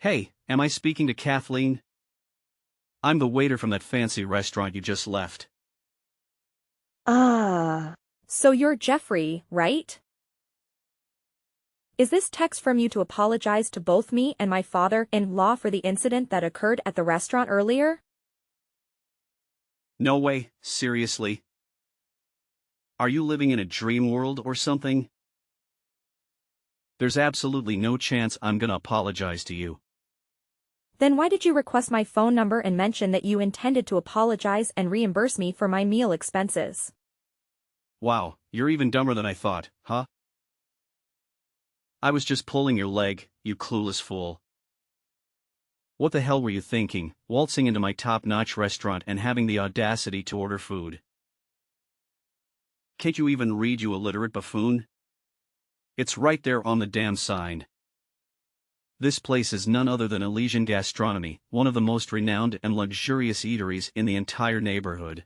Hey, am I speaking to Kathleen? I'm the waiter from that fancy restaurant you just left. Ah. So you're Jeffrey, right? Is this text from you to apologize to both me and my father-in-law for the incident that occurred at the restaurant earlier? No way, seriously. Are you living in a dream world or something? There's absolutely no chance I'm gonna apologize to you. Then why did you request my phone number and mention that you intended to apologize and reimburse me for my meal expenses? Wow, you're even dumber than I thought, huh? I was just pulling your leg, you clueless fool. What the hell were you thinking, waltzing into my top-notch restaurant and having the audacity to order food? Can't you even read, you illiterate buffoon? It's right there on the damn sign. This place is none other than Elysian Gastronomy, one of the most renowned and luxurious eateries in the entire neighborhood.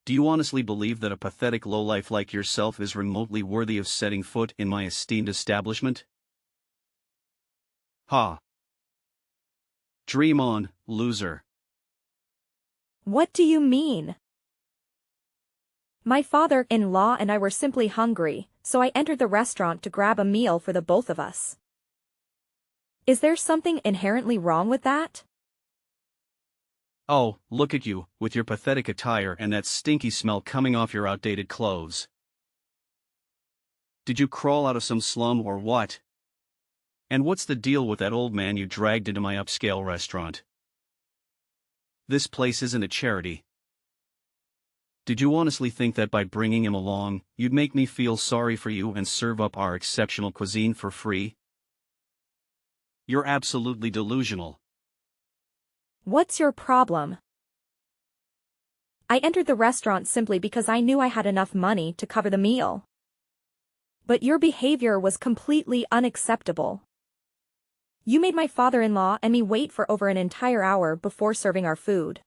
Do you honestly believe that a pathetic lowlife like yourself is remotely worthy of setting foot in my esteemed establishment? Ha! Dream on, loser. What do you mean? My father-in-law and I were simply hungry, so I entered the restaurant to grab a meal for the both of us. Is there something inherently wrong with that? Oh, look at you, with your pathetic attire and that stinky smell coming off your outdated clothes. Did you crawl out of some slum or what? And what's the deal with that old man you dragged into my upscale restaurant? This place isn't a charity. Did you honestly think that by bringing him along, you'd make me feel sorry for you and serve up our exceptional cuisine for free? You're absolutely delusional. What's your problem? I entered the restaurant simply because I knew I had enough money to cover the meal. But your behavior was completely unacceptable. You made my father-in-law and me wait for over an entire hour before serving our food.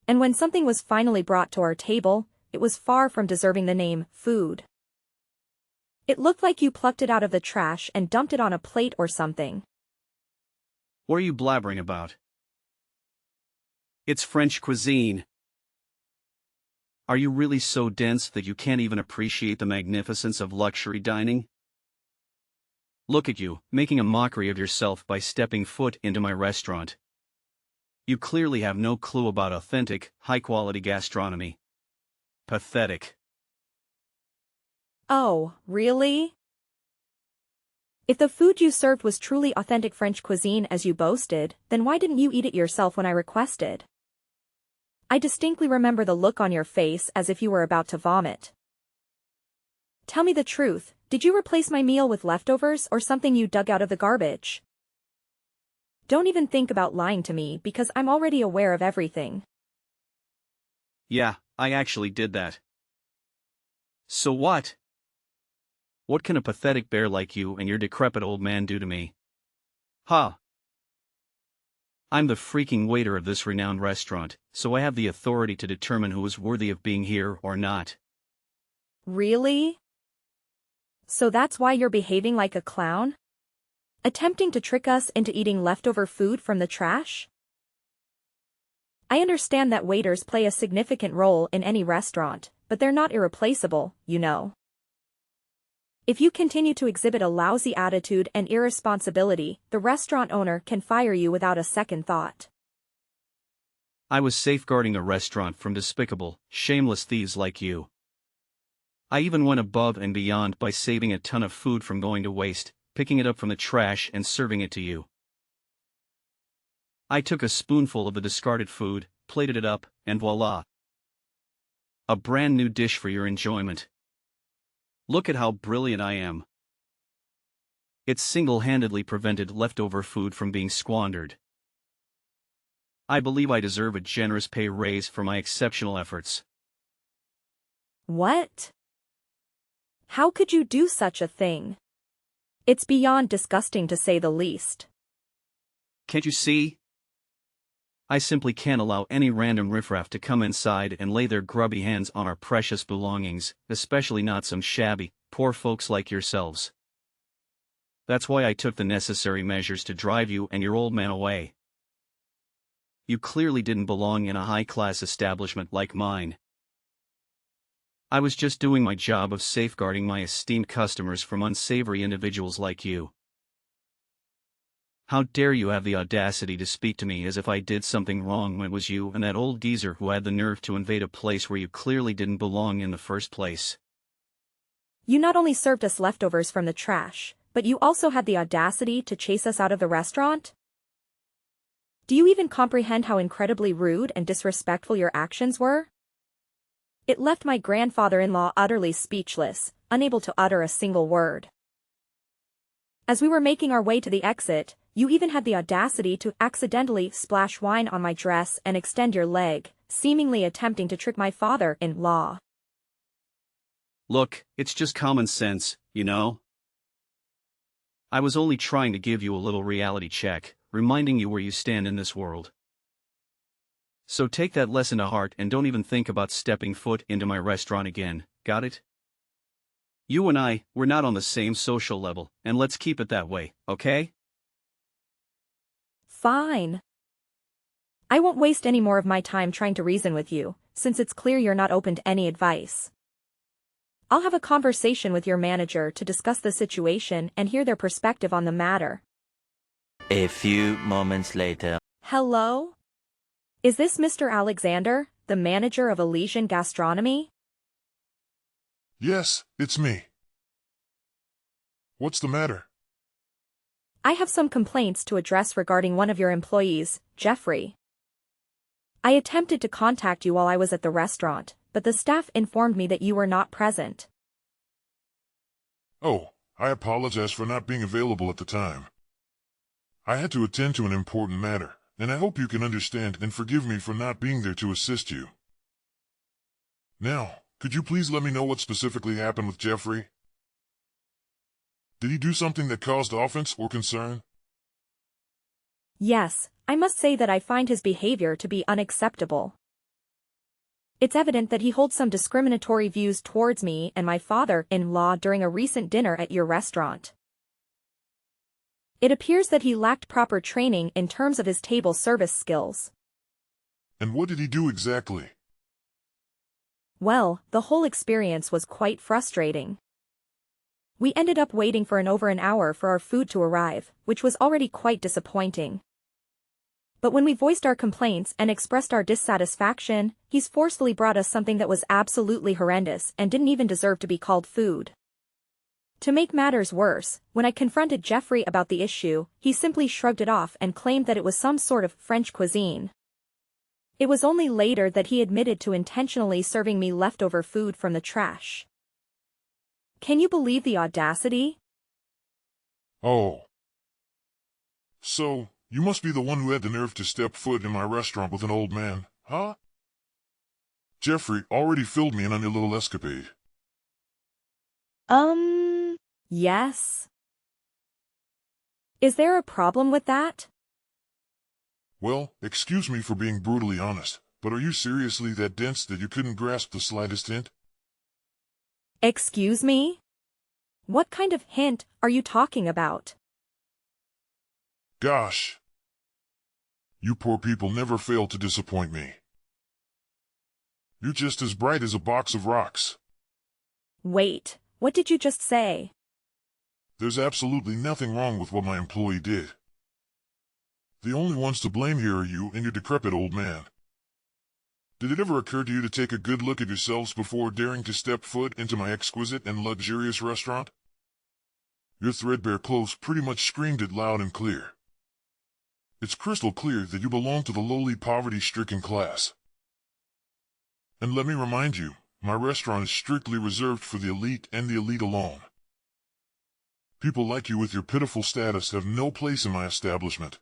And when something was finally brought to our table, it was far from deserving the name food. It looked like you plucked it out of the trash and dumped it on a plate or something. What are you blabbering about? It's French cuisine. Are you really so dense that you can't even appreciate the magnificence of luxury dining? Look at you, making a mockery of yourself by stepping foot into my restaurant. You clearly have no clue about authentic, high-quality gastronomy. Pathetic. Oh, really? If the food you served was truly authentic French cuisine as you boasted, then why didn't you eat it yourself when I requested? I distinctly remember the look on your face as if you were about to vomit. Tell me the truth, did you replace my meal with leftovers or something you dug out of the garbage? Don't even think about lying to me because I'm already aware of everything. Yeah, I actually did that. So what? What can a pathetic bear like you and your decrepit old man do to me? Ha! I'm the freaking waiter of this renowned restaurant, so I have the authority to determine who is worthy of being here or not. Really? So that's why you're behaving like a clown? Attempting to trick us into eating leftover food from the trash? I understand that waiters play a significant role in any restaurant, but they're not irreplaceable, you know. If you continue to exhibit a lousy attitude and irresponsibility, the restaurant owner can fire you without a second thought. I was safeguarding the restaurant from despicable, shameless thieves like you. I even went above and beyond by saving a ton of food from going to waste, picking it up from the trash and serving it to you. I took a spoonful of the discarded food, plated it up, and voila! A brand new dish for your enjoyment. Look at how brilliant I am. It single-handedly prevented leftover food from being squandered. I believe I deserve a generous pay raise for my exceptional efforts. What? How could you do such a thing? It's beyond disgusting to say the least. Can't you see? I simply can't allow any random riffraff to come inside and lay their grubby hands on our precious belongings, especially not some shabby, poor folks like yourselves. That's why I took the necessary measures to drive you and your old man away. You clearly didn't belong in a high-class establishment like mine. I was just doing my job of safeguarding my esteemed customers from unsavory individuals like you. How dare you have the audacity to speak to me as if I did something wrong when it was you and that old geezer who had the nerve to invade a place where you clearly didn't belong in the first place. You not only served us leftovers from the trash, but you also had the audacity to chase us out of the restaurant? Do you even comprehend how incredibly rude and disrespectful your actions were? It left my grandfather-in-law utterly speechless, unable to utter a single word. As we were making our way to the exit, you even had the audacity to accidentally splash wine on my dress and extend your leg, seemingly attempting to trick my father-in-law. Look, it's just common sense, you know? I was only trying to give you a little reality check, reminding you where you stand in this world. So take that lesson to heart and don't even think about stepping foot into my restaurant again, got it? You and we're not on the same social level, and let's keep it that way, okay? Fine. I won't waste any more of my time trying to reason with you, since it's clear you're not open to any advice. I'll have a conversation with your manager to discuss the situation and hear their perspective on the matter. A few moments later. Hello? Is this Mr. Alexander, the manager of Elysian Gastronomy? Yes, it's me. What's the matter? I have some complaints to address regarding one of your employees, Jeffrey. I attempted to contact you while I was at the restaurant, but the staff informed me that you were not present. Oh, I apologize for not being available at the time. I had to attend to an important matter, and I hope you can understand and forgive me for not being there to assist you. Now, could you please let me know what specifically happened with Jeffrey? Did he do something that caused offense or concern? Yes, I must say that I find his behavior to be unacceptable. It's evident that he holds some discriminatory views towards me and my father-in-law during a recent dinner at your restaurant. It appears that he lacked proper training in terms of his table service skills. And what did he do exactly? Well, the whole experience was quite frustrating. We ended up waiting for over an hour for our food to arrive, which was already quite disappointing. But when we voiced our complaints and expressed our dissatisfaction, he's forcefully brought us something that was absolutely horrendous and didn't even deserve to be called food. To make matters worse, when I confronted Jeffrey about the issue, he simply shrugged it off and claimed that it was some sort of French cuisine. It was only later that he admitted to intentionally serving me leftover food from the trash. Can you believe the audacity? Oh. So, you must be the one who had the nerve to step foot in my restaurant with an old man, huh? Jeffrey already filled me in on your little escapade. Yes. Is there a problem with that? Well, excuse me for being brutally honest, but are you seriously that dense that you couldn't grasp the slightest hint? Excuse me? What kind of hint are you talking about? Gosh. You poor people never fail to disappoint me. You're just as bright as a box of rocks. Wait, what did you just say? There's absolutely nothing wrong with what my employee did. The only ones to blame here are you and your decrepit old man. Did it ever occur to you to take a good look at yourselves before daring to step foot into my exquisite and luxurious restaurant? Your threadbare clothes pretty much screamed it loud and clear. It's crystal clear that you belong to the lowly poverty-stricken class. And let me remind you, my restaurant is strictly reserved for the elite and the elite alone. People like you with your pitiful status have no place in my establishment.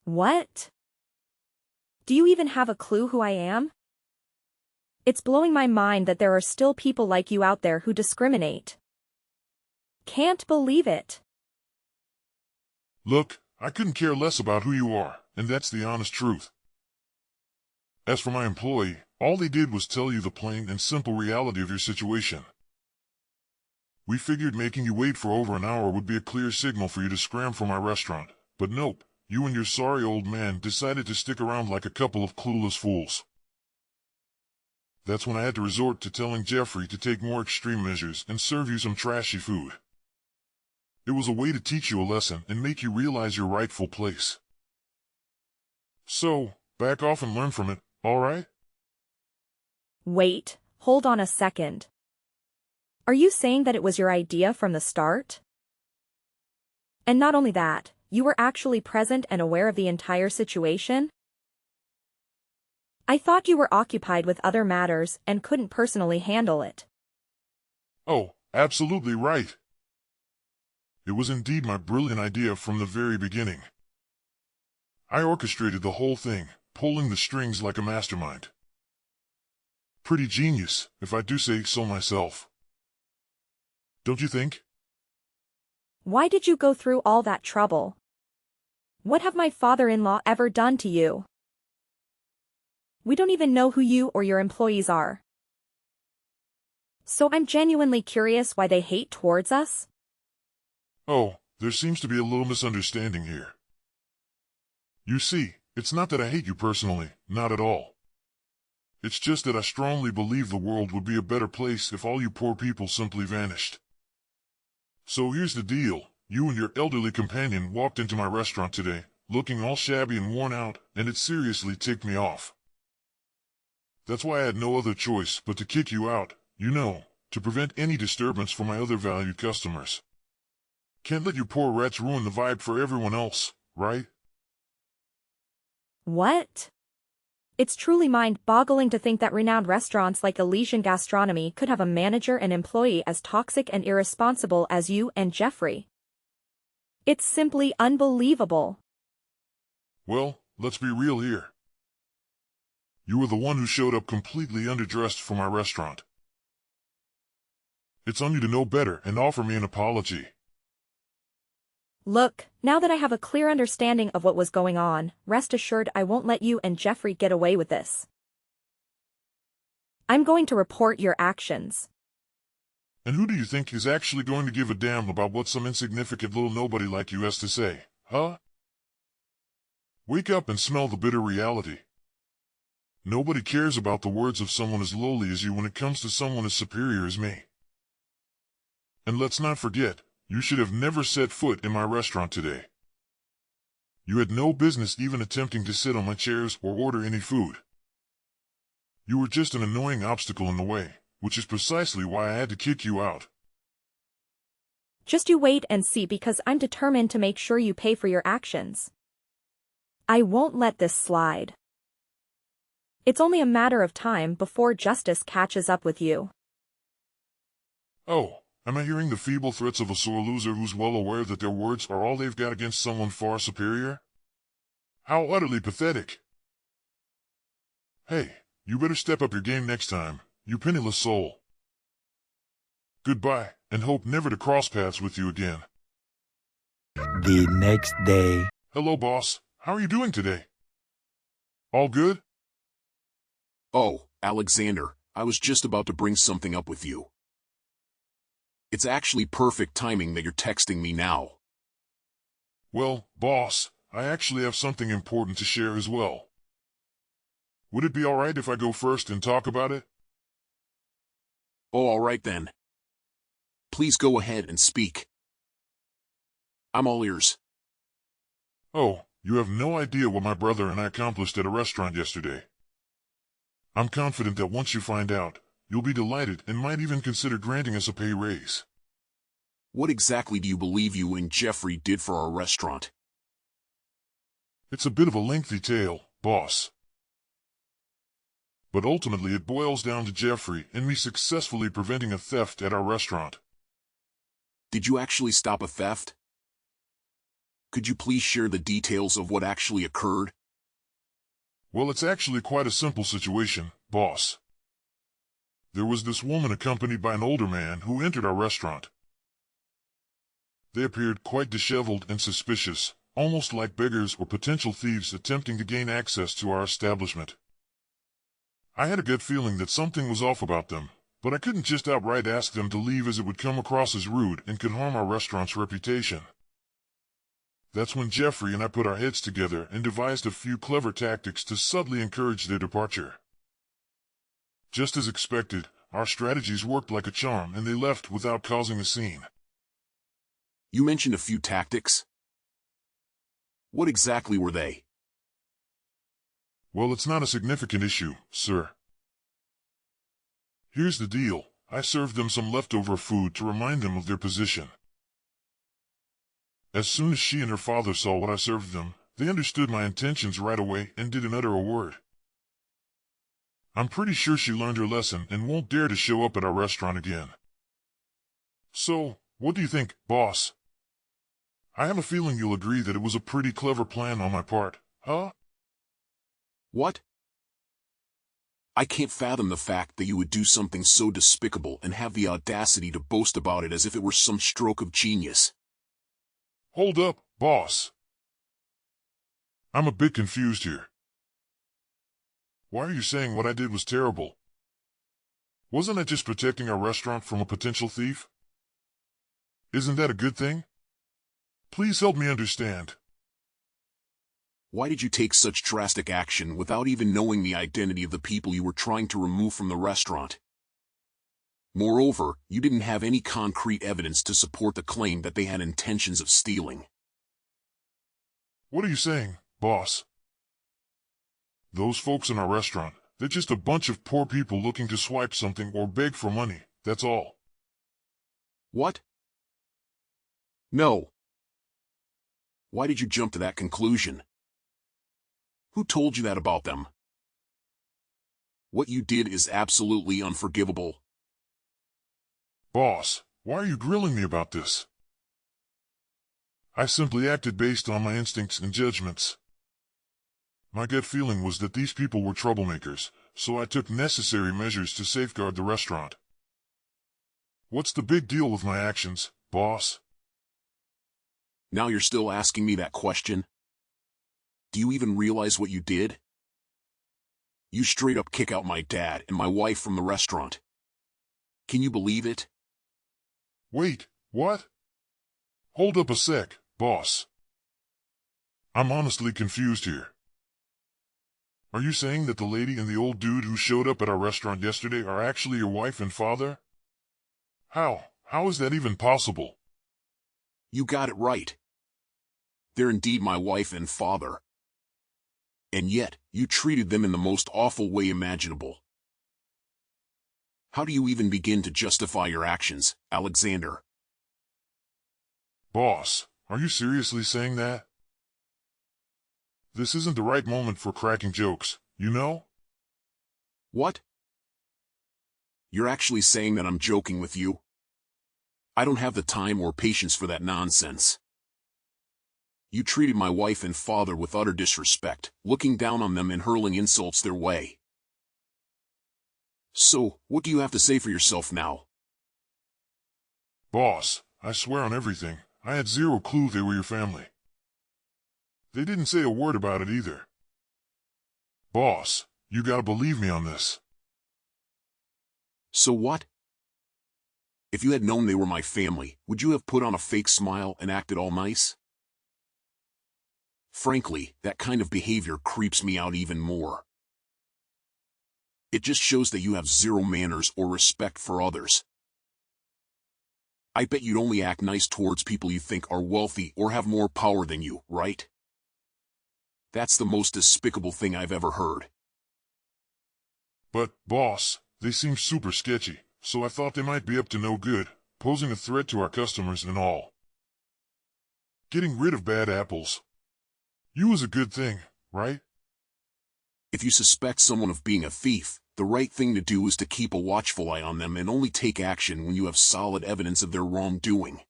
What? Do you even have a clue who I am? It's blowing my mind that there are still people like you out there who discriminate. Can't believe it. Look, I couldn't care less about who you are, and that's the honest truth. As for my employee, all they did was tell you the plain and simple reality of your situation. We figured making you wait for over an hour would be a clear signal for you to scram from our restaurant, but nope, you and your sorry old man decided to stick around like a couple of clueless fools. That's when I had to resort to telling Jeffrey to take more extreme measures and serve you some trashy food. It was a way to teach you a lesson and make you realize your rightful place. So, back off and learn from it, alright? Wait, hold on a second. Are you saying that it was your idea from the start? And not only that, you were actually present and aware of the entire situation? I thought you were occupied with other matters and couldn't personally handle it. Oh, absolutely right. It was indeed my brilliant idea from the very beginning. I orchestrated the whole thing, pulling the strings like a mastermind. Pretty genius, if I do say so myself. Don't you think? Why did you go through all that trouble? What have my father-in-law ever done to you? We don't even know who you or your employees are. So I'm genuinely curious why they hate towards us? Oh, there seems to be a little misunderstanding here. You see, it's not that I hate you personally, not at all. It's just that I strongly believe the world would be a better place if all you poor people simply vanished. So here's the deal, you and your elderly companion walked into my restaurant today, looking all shabby and worn out, and it seriously ticked me off. That's why I had no other choice but to kick you out, you know, to prevent any disturbance for my other valued customers. Can't let you poor rats ruin the vibe for everyone else, right? What? It's truly mind-boggling to think that renowned restaurants like Elysian Gastronomy could have a manager and employee as toxic and irresponsible as you and Jeffrey. It's simply unbelievable. Well, let's be real here. You were the one who showed up completely underdressed for my restaurant. It's on you to know better and offer me an apology. Look, now that I have a clear understanding of what was going on, rest assured I won't let you and Jeffrey get away with this. I'm going to report your actions. And who do you think is actually going to give a damn about what some insignificant little nobody like you has to say, huh? Wake up and smell the bitter reality. Nobody cares about the words of someone as lowly as you when it comes to someone as superior as me. And let's not forget, you should have never set foot in my restaurant today. You had no business even attempting to sit on my chairs or order any food. You were just an annoying obstacle in the way, which is precisely why I had to kick you out. Just you wait and see, because I'm determined to make sure you pay for your actions. I won't let this slide. It's only a matter of time before justice catches up with you. Oh, am I hearing the feeble threats of a sore loser who's well aware that their words are all they've got against someone far superior? How utterly pathetic. Hey, you better step up your game next time, you penniless soul. Goodbye, and hope never to cross paths with you again. The next day. Hello, boss. How are you doing today? All good? Oh, Alexander, I was just about to bring something up with you. It's actually perfect timing that you're texting me now. Well, boss, I actually have something important to share as well. Would it be alright if I go first and talk about it? Oh, all right then. Please go ahead and speak. I'm all ears. Oh, you have no idea what my brother and I accomplished at a restaurant yesterday. I'm confident that once you find out, you'll be delighted and might even consider granting us a pay raise. What exactly do you believe you and Jeffrey did for our restaurant? It's a bit of a lengthy tale, boss. But ultimately it boils down to Jeffrey and me successfully preventing a theft at our restaurant. Did you actually stop a theft? Could you please share the details of what actually occurred? Well, it's actually quite a simple situation, boss. There was this woman accompanied by an older man who entered our restaurant. They appeared quite disheveled and suspicious, almost like beggars or potential thieves attempting to gain access to our establishment. I had a gut feeling that something was off about them, but I couldn't just outright ask them to leave as it would come across as rude and could harm our restaurant's reputation. That's when Jeffrey and I put our heads together and devised a few clever tactics to subtly encourage their departure. Just as expected, our strategies worked like a charm and they left without causing a scene. You mentioned a few tactics. What exactly were they? Well, it's not a significant issue, sir. Here's the deal. I served them some leftover food to remind them of their position. As soon as she and her father saw what I served them, they understood my intentions right away and didn't utter a word. I'm pretty sure she learned her lesson and won't dare to show up at our restaurant again. So, what do you think, boss? I have a feeling you'll agree that it was a pretty clever plan on my part, huh? What? I can't fathom the fact that you would do something so despicable and have the audacity to boast about it as if it were some stroke of genius. Hold up, boss. I'm a bit confused here. Why are you saying what I did was terrible? Wasn't I just protecting our restaurant from a potential thief? Isn't that a good thing? Please help me understand. Why did you take such drastic action without even knowing the identity of the people you were trying to remove from the restaurant? Moreover, you didn't have any concrete evidence to support the claim that they had intentions of stealing. What are you saying, boss? Those folks in our restaurant, they're just a bunch of poor people looking to swipe something or beg for money, that's all. What? No. Why did you jump to that conclusion? Who told you that about them? What you did is absolutely unforgivable. Boss, why are you grilling me about this? I simply acted based on my instincts and judgments. My gut feeling was that these people were troublemakers, so I took necessary measures to safeguard the restaurant. What's the big deal with my actions, boss? Now you're still asking me that question? Do you even realize what you did? You straight up kick out my dad and my wife from the restaurant. Can you believe it? Wait, what? Hold up a sec, boss. I'm honestly confused here. Are you saying that the lady and the old dude who showed up at our restaurant yesterday are actually your wife and father? How? How is that even possible? You got it right. They're indeed my wife and father. And yet, you treated them in the most awful way imaginable. How do you even begin to justify your actions, Alexander? Boss, are you seriously saying that? This isn't the right moment for cracking jokes, you know? What? You're actually saying that I'm joking with you? I don't have the time or patience for that nonsense. You treated my wife and father with utter disrespect, looking down on them and hurling insults their way. So, what do you have to say for yourself now? Boss, I swear on everything, I had zero clue they were your family. They didn't say a word about it either. Boss, you gotta believe me on this. So what? If you had known they were my family, would you have put on a fake smile and acted all nice? Frankly, that kind of behavior creeps me out even more. It just shows that you have zero manners or respect for others. I bet you'd only act nice towards people you think are wealthy or have more power than you, right? That's the most despicable thing I've ever heard. But, boss, they seem super sketchy, so I thought they might be up to no good, posing a threat to our customers and all. Getting rid of bad apples. You was a good thing, right? If you suspect someone of being a thief, the right thing to do is to keep a watchful eye on them and only take action when you have solid evidence of their wrongdoing.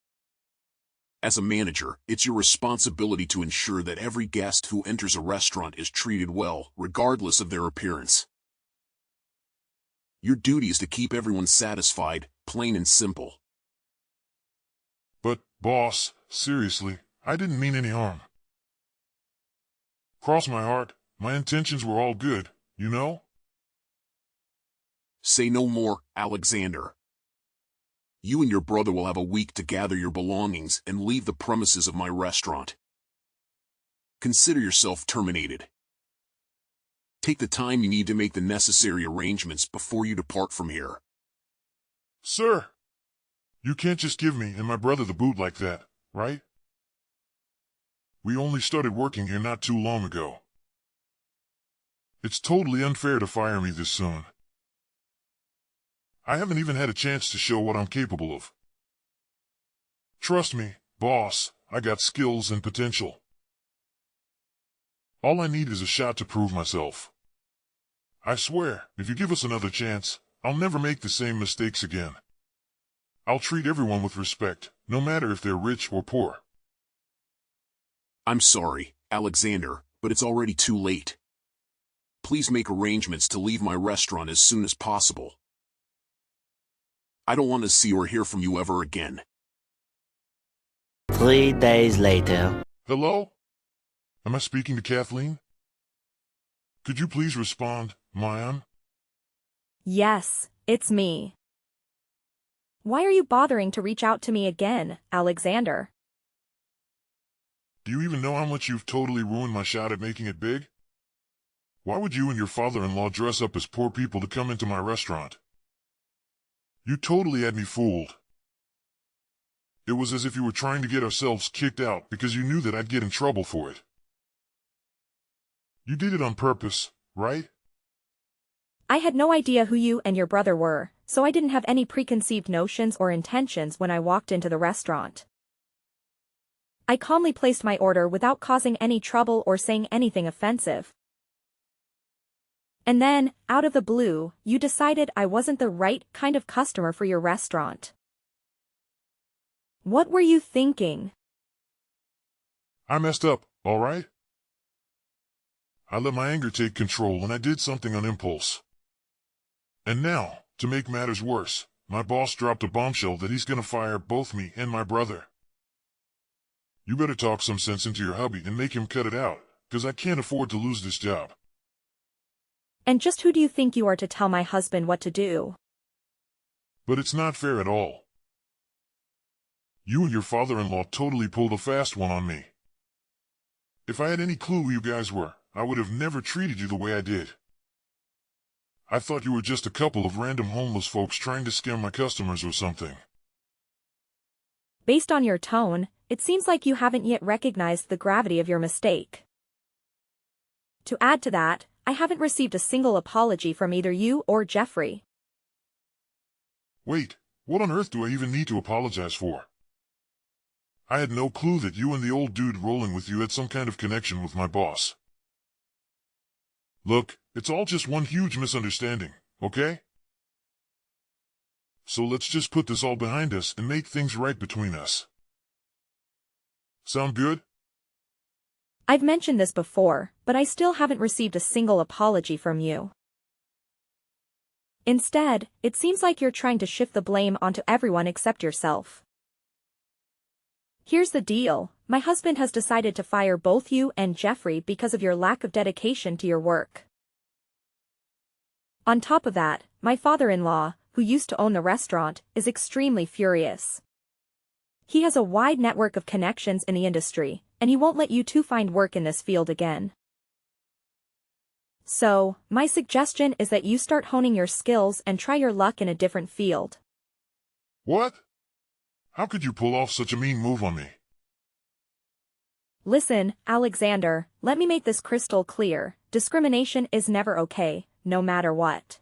As a manager, it's your responsibility to ensure that every guest who enters a restaurant is treated well, regardless of their appearance. Your duty is to keep everyone satisfied, plain and simple. But, boss, seriously, I didn't mean any harm. Cross my heart, my intentions were all good, you know? Say no more, Alexander. You and your brother will have a week to gather your belongings and leave the premises of my restaurant. Consider yourself terminated. Take the time you need to make the necessary arrangements before you depart from here. Sir, you can't just give me and my brother the boot like that, right? We only started working here not too long ago. It's totally unfair to fire me this soon. I haven't even had a chance to show what I'm capable of. Trust me, boss, I got skills and potential. All I need is a shot to prove myself. I swear, if you give us another chance, I'll never make the same mistakes again. I'll treat everyone with respect, no matter if they're rich or poor. I'm sorry, Alexander, but it's already too late. Please make arrangements to leave my restaurant as soon as possible. I don't want to see or hear from you ever again. 3 days later. Hello? Am I speaking to Kathleen? Could you please respond, Mayan? Yes, it's me. Why are you bothering to reach out to me again, Alexander? Do you even know how much you've totally ruined my shot at making it big? Why would you and your father-in-law dress up as poor people to come into my restaurant? You totally had me fooled. It was as if you were trying to get ourselves kicked out because you knew that I'd get in trouble for it. You did it on purpose, right? I had no idea who you and your brother were, so I didn't have any preconceived notions or intentions when I walked into the restaurant. I calmly placed my order without causing any trouble or saying anything offensive. And then, out of the blue, you decided I wasn't the right kind of customer for your restaurant. What were you thinking? I messed up, all right? I let my anger take control and I did something on impulse. And now, to make matters worse, my boss dropped a bombshell that he's gonna fire both me and my brother. You better talk some sense into your hubby and make him cut it out, 'cause I can't afford to lose this job. And just who do you think you are to tell my husband what to do? But it's not fair at all. You and your father-in-law totally pulled a fast one on me. If I had any clue who you guys were, I would have never treated you the way I did. I thought you were just a couple of random homeless folks trying to scare my customers or something. Based on your tone, it seems like you haven't yet recognized the gravity of your mistake. To add to that, I haven't received a single apology from either you or Jeffrey. Wait, what on earth do I even need to apologize for? I had no clue that you and the old dude rolling with you had some kind of connection with my boss. Look, it's all just one huge misunderstanding, okay? So let's just put this all behind us and make things right between us. Sound good? I've mentioned this before, but I still haven't received a single apology from you. Instead, it seems like you're trying to shift the blame onto everyone except yourself. Here's the deal, my husband has decided to fire both you and Jeffrey because of your lack of dedication to your work. On top of that, my father-in-law, who used to own the restaurant, is extremely furious. He has a wide network of connections in the industry, and he won't let you two find work in this field again. So, my suggestion is that you start honing your skills and try your luck in a different field. What? How could you pull off such a mean move on me? Listen, Alexander, let me make this crystal clear, discrimination is never okay, no matter what.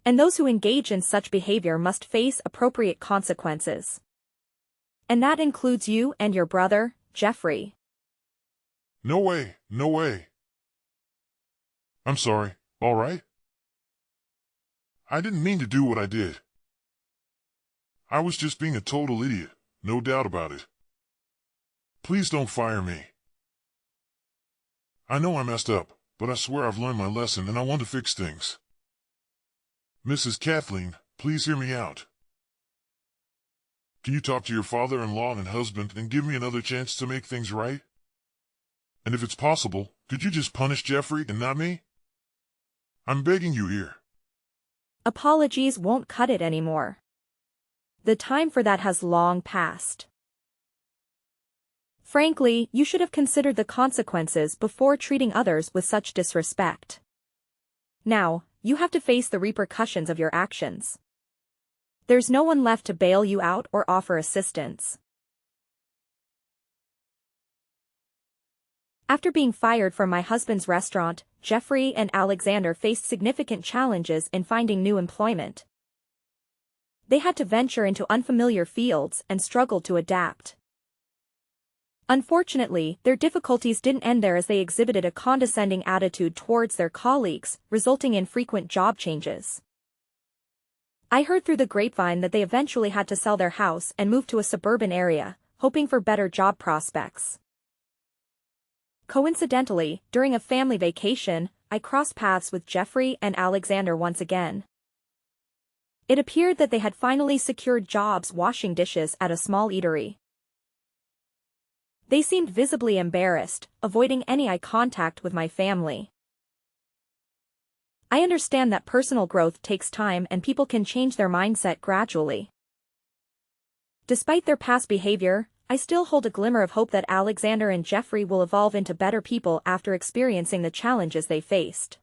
And those who engage in such behavior must face appropriate consequences. And that includes you and your brother, Jeffrey. No way, no way. I'm sorry, all right? I didn't mean to do what I did. I was just being a total idiot, no doubt about it. Please don't fire me. I know I messed up, but I swear I've learned my lesson and I want to fix things. Mrs. Kathleen, please hear me out. Can you talk to your father-in-law and husband and give me another chance to make things right? And if it's possible, could you just punish Jeffrey and not me? I'm begging you here. Apologies won't cut it anymore. The time for that has long passed. Frankly, you should have considered the consequences before treating others with such disrespect. Now, you have to face the repercussions of your actions. There's no one left to bail you out or offer assistance. After being fired from my husband's restaurant, Jeffrey and Alexander faced significant challenges in finding new employment. They had to venture into unfamiliar fields and struggled to adapt. Unfortunately, their difficulties didn't end there as they exhibited a condescending attitude towards their colleagues, resulting in frequent job changes. I heard through the grapevine that they eventually had to sell their house and move to a suburban area, hoping for better job prospects. Coincidentally, during a family vacation, I crossed paths with Jeffrey and Alexander once again. It appeared that they had finally secured jobs washing dishes at a small eatery. They seemed visibly embarrassed, avoiding any eye contact with my family. I understand that personal growth takes time and people can change their mindset gradually. Despite their past behavior, I still hold a glimmer of hope that Alexander and Jeffrey will evolve into better people after experiencing the challenges they faced.